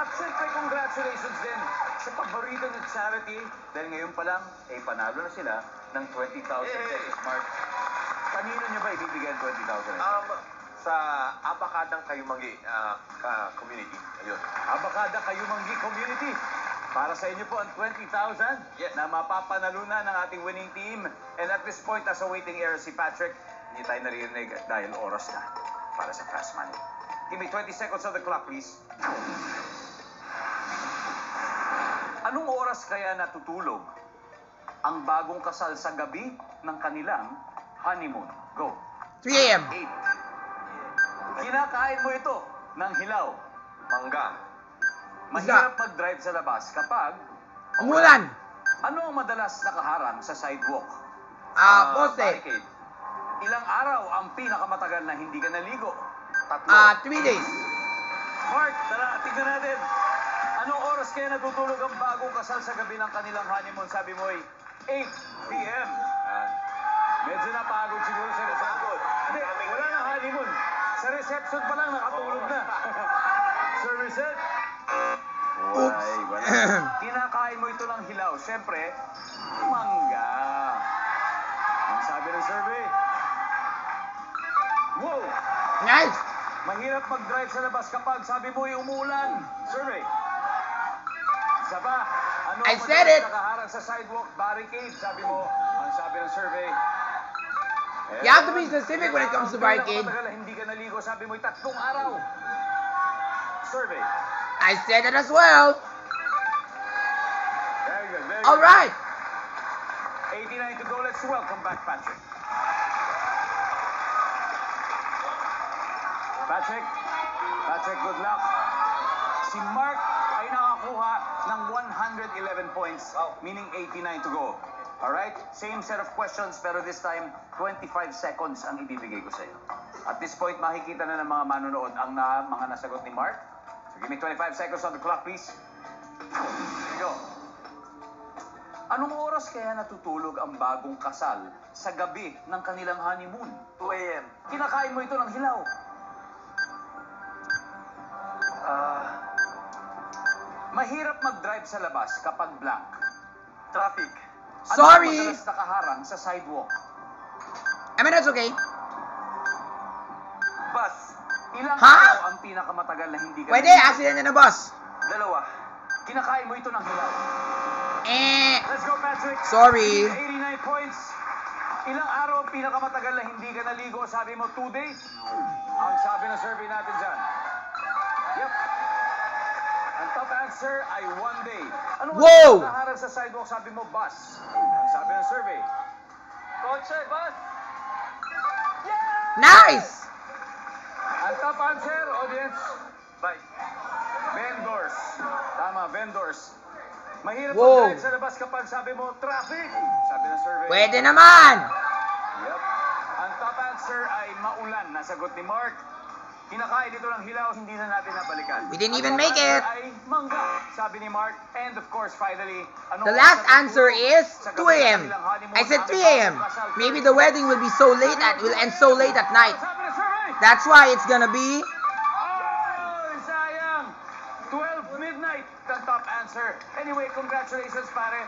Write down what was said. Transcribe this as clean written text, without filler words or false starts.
At syempre, congratulations din sa paborito ng charity. Dahil ngayon pa lang, panalo na sila ng 20,000 pesos, Mark. Kanino niyo ba ibibigay ang 20,000? Sa Abakadang Kayumangi community. Ayun. Abakada Kayumangi Community. Para sa inyo po ang 20,000 Yes. na mapapanalunan ng ating winning team. And at this point, nasa waiting area si Patrick. Hindi tayo naririnig dahil oras na para sa fast money. Give me 20 seconds on the clock, please. Anong oras kaya natutulog ang bagong kasal sa gabi ng kanilang honeymoon? Go. 3 a.m. 8. Kinakain mo ito ng hilaw. Mangga. Mahirap mag-drive sa labas kapag Umulan. ano ang madalas nakaharang sa sidewalk? Poste. Barricade. Ilang araw ang pinakamatagal na hindi ka naligo? 3. 3 days. Mark, tara, tignan natin. Anong oras kaya natutulog ang bagong kasal sa gabi ng kanilang honeymoon? Sabi mo ay 8 p.m. Medyo napagod siguro sa reception. Hindi, wala na honeymoon. Sa reception pa lang nakatulog na. Sir Reset? Oops. Wala. Kinakain mo ito ng hilaw. Siyempre, mangga. Ang sabi ng survey. Wow! Nice. Mahirap mag-drive sa labas kapag sabi mo ay umuulan. Survey. Isa pa. Ano I ang said madalas it. nakaharang sa sidewalk? Barricade. Sabi mo. Ang sabi ng survey. You have to be specific when it comes to barricade. Matagal hindi ka naligo. Sabi mo ay 3 araw. Survey. I said it as well. Very good. Very All good. right. 89 to go. Let's welcome back Patrick. Patrick, good luck. Si Mark ay nakakuha ng 111 points, meaning 89 to go. Alright? Same set of questions, pero this time, 25 seconds ang ibibigay ko sa iyo. At this point, makikita na ng mga manonood ang mga nasagot ni Mark. So give me 25 seconds on the clock, please. Here you go. Anong oras kaya natutulog ang bagong kasal sa gabi ng kanilang honeymoon? 2 a.m. Kinakain mo ito ng hilaw. Mahirap mag-drive sa labas kapag blank. Traffic. Sorry. Ano ang madalas nakaharang sa sidewalk? I mean, that's okay. Bus. Ilang Ha? araw ang pinakamatagal na hindi ka Pwede, naligo? accident na bus. 2. Kinakain mo ito ng hilaw. Let's go, Patrick. Sorry. 89 points. Ilang araw ang pinakamatagal na hindi ka naligo? Sabi mo, 2 days? Ang sabi ng survey natin dyan. Yep. Ang top answer ay 1 day. Ano Wow! ang nakaharang sa sidewalk? Sabi mo, bus. Ang sabi ng survey. Kotse, bus. Nice. Ang top answer, audience, Bike. vendors. Tama, vendors. Mahirap Wow. mag-drive sa labas kapag sabi mo, traffic. Sabi ng survey. Pwede naman. Yep. Ang top answer ay maulan. Nasagot ni Mark. Kinakain ito ng hilaw, hindi na natin nabalikan. We didn't Ang even top make answer it. ay mangga, sabi ni Mark. And of course, finally, The last answer is 2 a.m. I said 3 a.m. Maybe the wedding will be so late will end so late at night. Sabi ng survey. That's why it's gonna be Oh, sayang. 12 midnight ang top answer. Anyway, congratulations, pare.